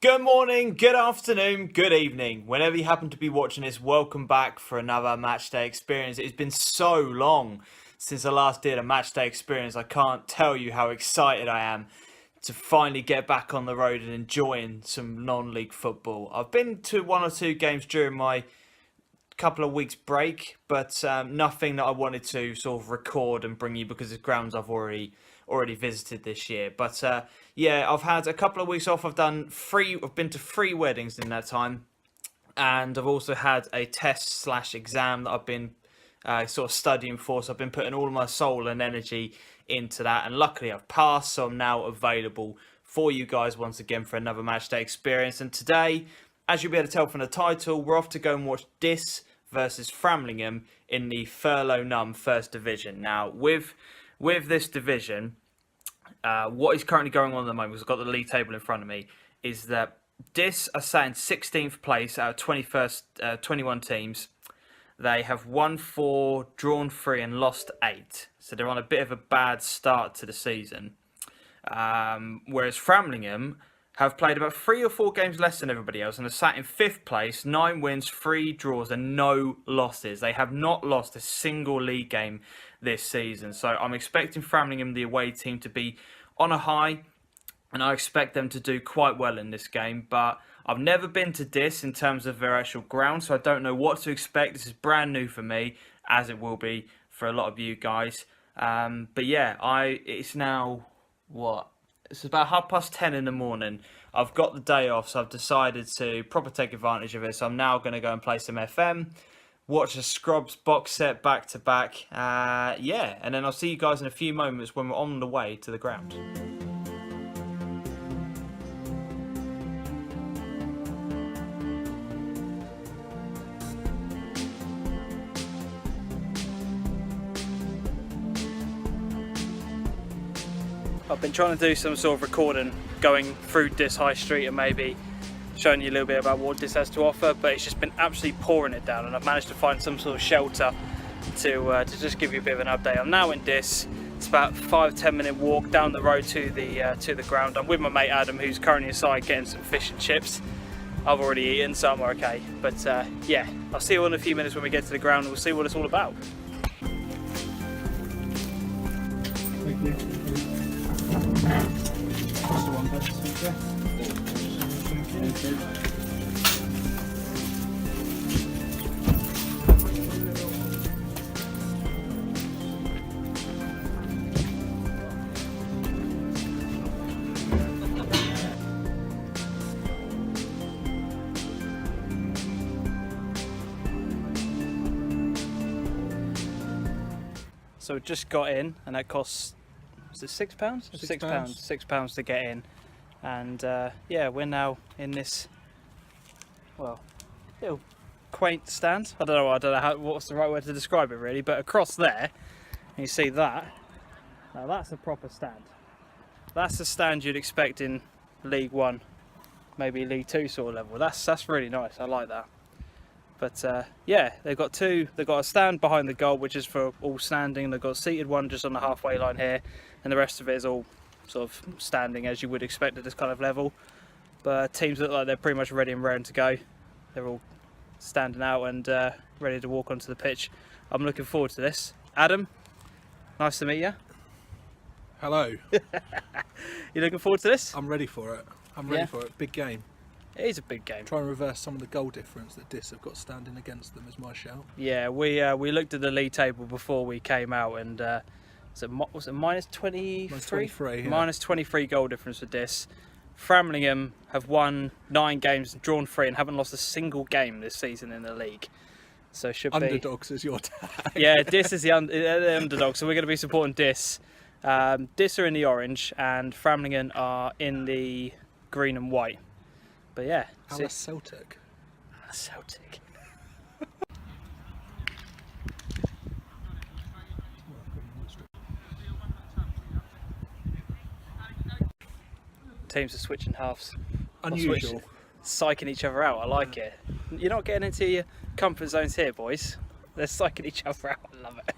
Good morning, good afternoon, good evening. Whenever you happen to be watching this, welcome back for another matchday experience. It's been so long since I last did a matchday experience. I can't tell you how excited I am to finally get back on the road and enjoying some non-league football. I've been to one or two games during my couple of weeks break, but nothing that I wanted to sort of record and bring you because it's grounds I've already visited this year. But yeah, I've had a couple of weeks off. I've been to 3 weddings in that time, and I've also had a test/exam that I've been sort of studying for. So I've been putting all of my soul and energy into that, and luckily I've passed. So I'm now available for you guys once again for another matchday experience. And today, as you'll be able to tell from the title, we're off to go and watch Dis versus Framlingham in the Thurlow Nunn First Division. Now, with this division, what is currently going on at the moment, because I've got the league table in front of me, is that Dis are sat in 16th place out of 21 teams. They have won 4, drawn 3 and lost 8. So they're on a bit of a bad start to the season. Whereas Framlingham have played about 3 or 4 games less than everybody else and are sat in 5th place, 9 wins, 3 draws and no losses. They have not lost a single league game this season. So I'm expecting Framlingham, the away team, to be on a high, and I expect them to do quite well in this game. But I've never been to Dis in terms of their actual ground, so I don't know what to expect. This is brand new for me, as it will be for a lot of you guys. But yeah, it's now, what? It's about 10:30 in the morning. I've got the day off, so I've decided to proper take advantage of it. So I'm now going to go and play some FM, watch a Scrubs box set back to back. Yeah, and then I'll see you guys in a few moments when we're on the way to the ground. I've been trying to do some sort of recording going through Dis High Street and maybe showing you a little bit about what Dis has to offer, but it's just been absolutely pouring it down, and I've managed to find some sort of shelter to just give you a bit of an update. I'm now in Dis. It's about a 5-10 minute walk down the road to the ground. I'm with my mate Adam, who's currently inside getting some fish and chips. I've already eaten, so I'm okay. But yeah, I'll see you in a few minutes when we get to the ground and we'll see what it's all about. Thank you. Just the one bit, yeah. Thank you. So we just got in, and that costs, was it £6? £6 to get in. And yeah, we're now in this, well, little quaint stand. I don't know what's the right way to describe it really, but across there, you see that. Now that's a proper stand. That's the stand you'd expect in League 1, maybe League 2 sort of level. That's really nice. I like that. But yeah, they've got a stand behind the goal, which is for all standing. They've got a seated one just on the halfway line here, and the rest of it is all sort of standing as you would expect at this kind of level. But teams look like they're pretty much ready and raring to go. They're all standing out and ready to walk onto the pitch. I'm looking forward to this. Adam, nice to meet you. Hello. You looking forward to this? I'm ready for it. I'm ready for it. Big game. It is a big game. Try and reverse some of the goal difference that Dis have got standing against them is my shout. Yeah, we looked at the league table before we came out, and was it minus 23? Minus 23, yeah. Minus 23 goal difference for Dis. Framlingham have won 9 games, drawn 3, and haven't lost a single game this season in the league. So it should be Underdogs is your tag. Yeah, Dis is the underdog, so we're going to be supporting Dis. Dis are in the orange, and Framlingham are in the green and white. But yeah, Celtic. Celtic. Teams are switching halves. Unusual. Psyching each other out. I like it. You're not getting into your comfort zones here, boys. They're psyching each other out. I love it.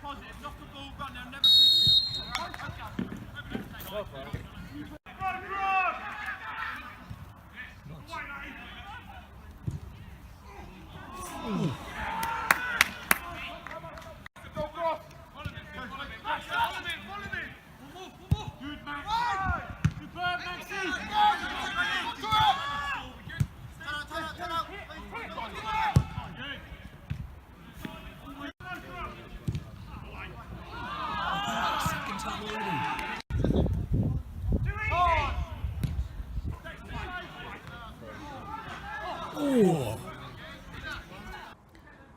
Positive, knock the ball, run now, never keep it.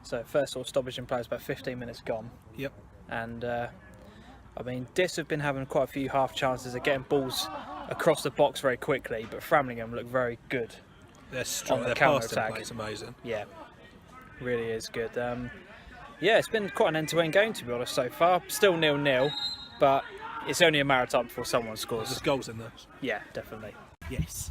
So first sort of stoppage in play is about 15 minutes gone. Yep. And I mean, Dis have been having quite a few half chances of getting balls across the box very quickly, but Framlingham look very good. They're strong. On the Their passing counter-attack. play is amazing. Yeah, really is good. Yeah, it's been quite an end-to-end game, to be honest, so far. Still 0-0, but it's only a matter of time before someone scores. There's goals in there. Yeah, definitely. Yes.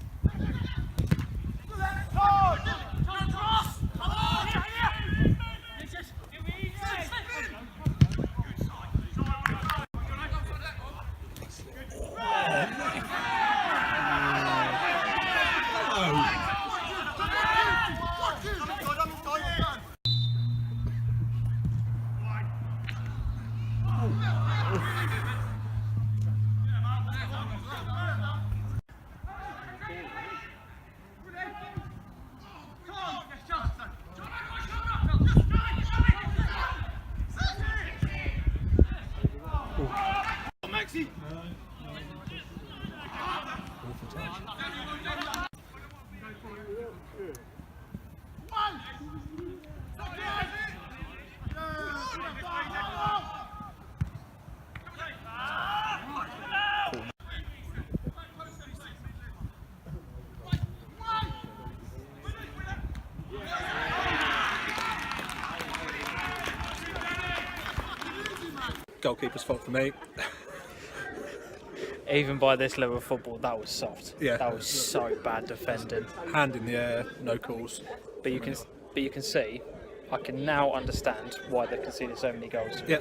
Goalkeeper's fault for me. Even by this level of football, that was soft. Yeah. That was so bad defending. Hand in the air, no calls. But you can see, I can now understand why they conceded so many goals. Yeah.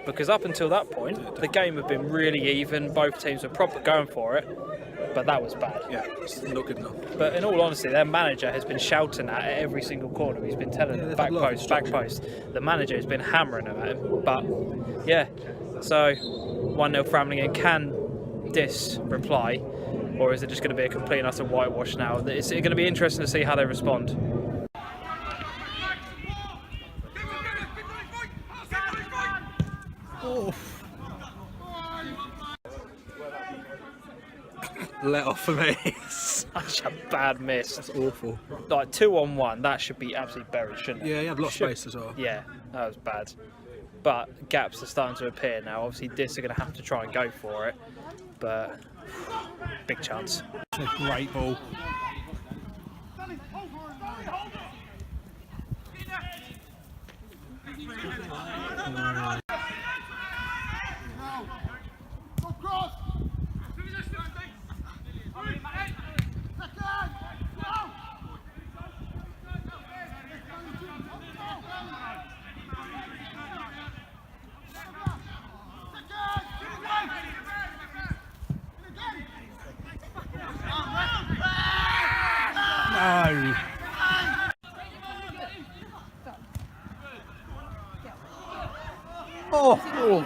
Because up until that point, the game had been really even. Both teams were proper going for it, but that was bad. Yeah, it's not good enough. But in all honesty, their manager has been shouting at every single corner. He's been telling them they've back had a lot of post, back post. The manager has been hammering them at him. But yeah, so 1-0 Framlingham. Can Dis reply, or is it just going to be a complete and utter whitewash now? It's going to be interesting to see how they respond. Oh. Let off for me. Such a bad miss. That's awful. Like 2-on-1, that should be absolutely buried, shouldn't it? Yeah, he had a lot of space as well. Yeah, that was bad. But gaps are starting to appear now. Obviously, Dis are going to have to try and go for it. But big chance. It's a great ball. No. Oh. Oh.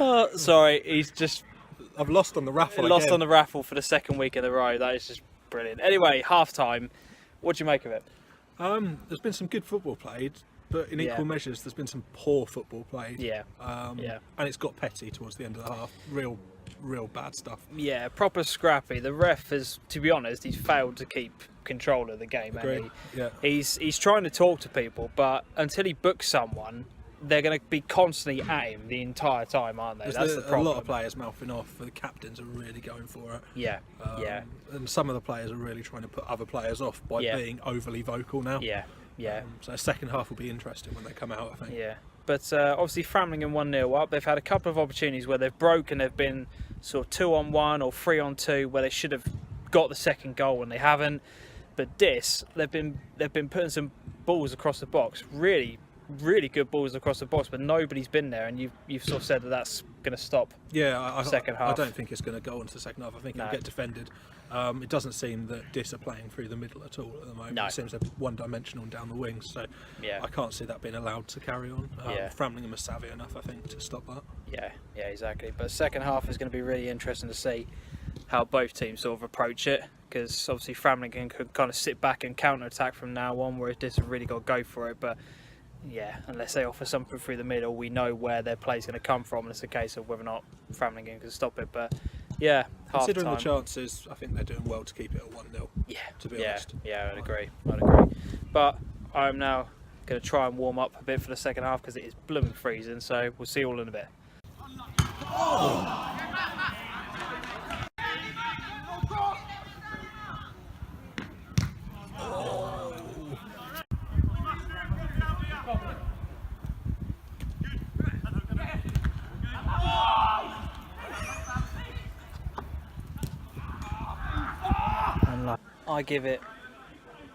Oh, sorry, he's just I've lost on the raffle lost again. on the raffle for the second week in a row. That is just brilliant. Anyway, half time. What do you make of it? There's been some good football played, but in Yeah. equal measures, there's been some poor football played. Yeah. Yeah. And it's got petty towards the end of the half. Real bad stuff. Yeah, proper scrappy. The ref has, to be honest, he's failed to keep control of the game. Agreed. Yeah. He's trying to talk to people, but until he books someone, they're going to be constantly at him the entire time, aren't they? That's the A problem. lot of players mouthing off. The captains are really going for it. Yeah, yeah, And some of the players are really trying to put other players off by Yeah. being overly vocal now. yeah, yeah. So the second half will be interesting when they come out, I think. Yeah, but obviously Framlingham 1-0 up. They've had a couple of opportunities where they've broken, they've been sort of 2-on-1 or 3-on-2 where they should have got the second goal and they haven't. But this, they've been putting some balls across the box, really good balls across the box, but nobody's been there, and you've sort of said that that's going to stop. Yeah, second half. I don't think it's going to go into the second half. I think it'll get defended. It doesn't seem that Dis are playing through the middle at all at the moment. No. It seems they're one-dimensional down the wings, so Yeah. I can't see that being allowed to carry on. Framlingham is savvy enough, I think, to stop that. Yeah, exactly. But second half is going to be really interesting to see how both teams sort of approach it, because obviously Framlingham could kind of sit back and counter-attack from now on, whereas Dis have really got to go for it. But yeah, unless they offer something through the middle, we know where their play's going to come from, and it's a case of whether or not Framlingham can stop it. But yeah, considering the half-time. chances, I think they're doing well to keep it at 1-0. Yeah, to be honest. Yeah, I'd agree. But I'm now going to try and warm up a bit for the second half because it is blooming freezing. So we'll see you all in a bit. I give it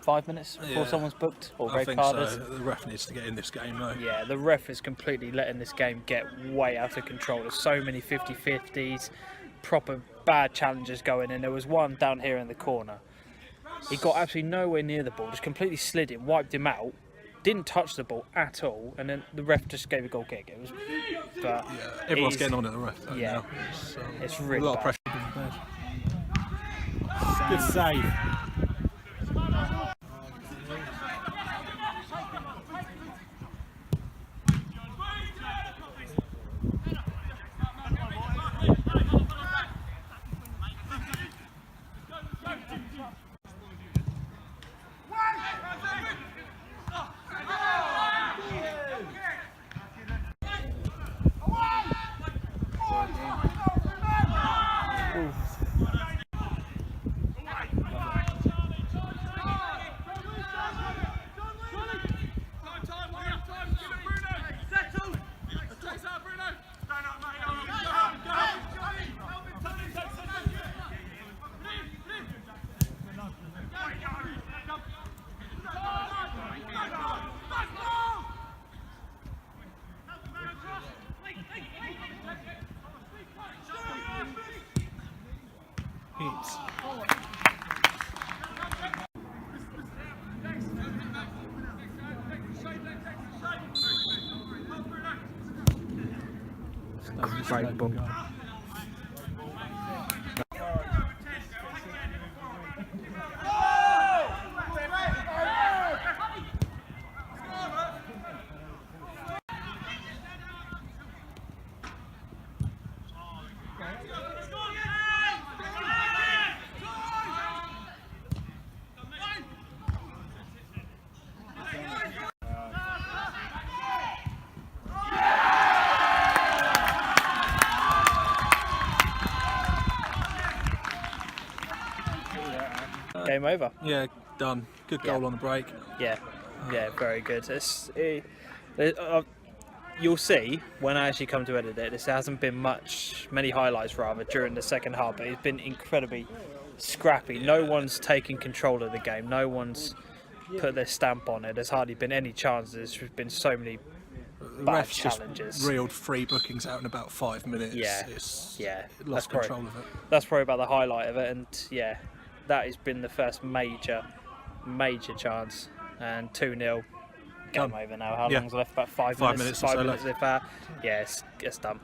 5 minutes before someone's booked or I red think carded. so. The ref needs to get in this game, though. Yeah, the ref is completely letting this game get way out of control. There's so many 50-50s, proper bad challenges going in. There was one down here in the corner. He got absolutely nowhere near the ball, just completely slid him, wiped him out, didn't touch the ball at all, and then the ref just gave a goal kick. It was, but Everyone's getting on at the ref, though, yeah, now. it's really a lot bad. of pressure. Good save. Great ball. Game over. Yeah, done. Good goal on the break. Yeah, very good. You'll see when I actually come to edit it, this hasn't been many highlights rather during the second half, but it's been incredibly scrappy. No one's taken control of the game. No one's put their stamp on it. There's hardly been any chances. There's been so many bad Refs challenges. just reeled free bookings out in about 5 minutes. Yeah, Lost control of it. That's probably about the highlight of it, and yeah, that has been the first major chance. And 2-0. Game over now. How long's left? About 5 minutes. 5 minutes if that. Yeah, it's done.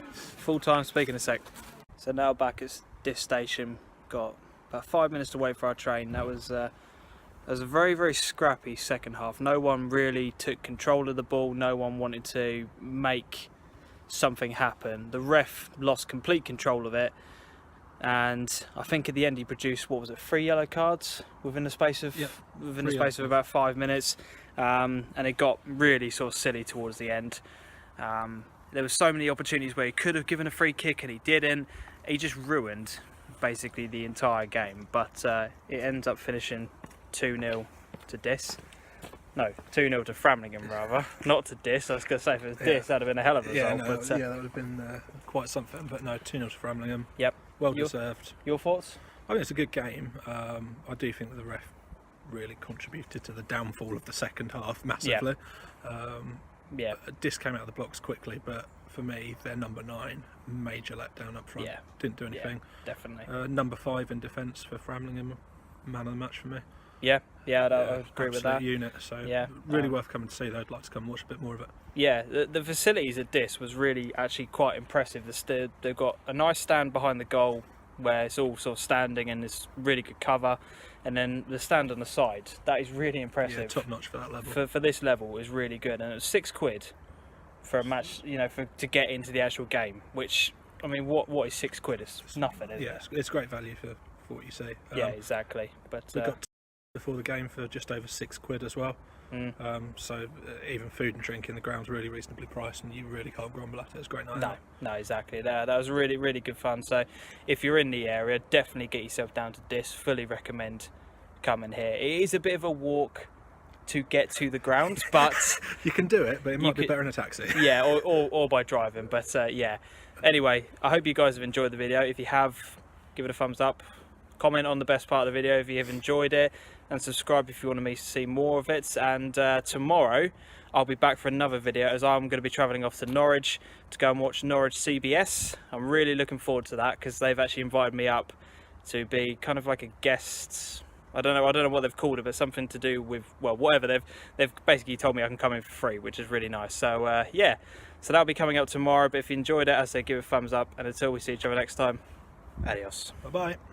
Full time, speaking a sec. So now back at this station, got about 5 minutes to wait for our train. That was a very scrappy second half. No one really took control of the ball. No one wanted to make something happen. The ref lost complete control of it, and I think at the end he produced, what was it, 3 yellow cards within the space of about 5 minutes, and it got really sort of silly towards the end. There were so many opportunities where he could have given a free kick and he didn't. He just ruined basically the entire game, but it ends up finishing 2-0 to Dis. No, 2-0 to Framlingham rather, not to Dis. I was going to say if it was Dis, that'd have been a hell of a result. That would have been quite something. But no, 2-0 to Framlingham. Yep. Well deserved. Your thoughts? I think it's a good game. I do think that the ref really contributed to the downfall of the second half massively. Yeah. Dis came out of the blocks quickly, but for me, their number 9, major letdown up front. Yeah. Didn't do anything. Yeah, definitely. Number 5 in defence for Framlingham, man of the match for me. Yeah, I agree with that. Unit, so really worth coming to see though. I'd like to come and watch a bit more of it. Yeah, the facilities at Dis was really actually quite impressive. They've got a nice stand behind the goal where it's all sort of standing and it's really good cover, and then the stand on the side, that is really impressive. Yeah, top notch for that level. For this level is really good, and it's £6 for a match, to get into the actual game. Which, I mean, what is £6? It's nothing, is it? It's great value for what you see. Yeah, exactly. But we got before the game for just over £6 as well. So even food and drink in the ground's really reasonably priced, and you really can't grumble at it. It's a great night. No, exactly. That was really, really good fun. So if you're in the area, definitely get yourself down to Dis. Fully recommend coming here. It is a bit of a walk to get to the ground, but you can do it, but it might be better in a taxi. Yeah, or by driving. But yeah. Anyway, I hope you guys have enjoyed the video. If you have, give it a thumbs up. Comment on the best part of the video if you have enjoyed it, and subscribe if you want me to see more of it. And tomorrow I'll be back for another video, as I'm going to be travelling off to Norwich to go and watch Norwich CBS. I'm really looking forward to that, because they've actually invited me up to be kind of like a guest. I don't know what they've called it, but something to do with, well, whatever. They've basically told me I can come in for free, which is really nice. So yeah, so that'll be coming up tomorrow. But if you enjoyed it, as I say, give it a thumbs up, and until we see each other next time, adios. Bye bye.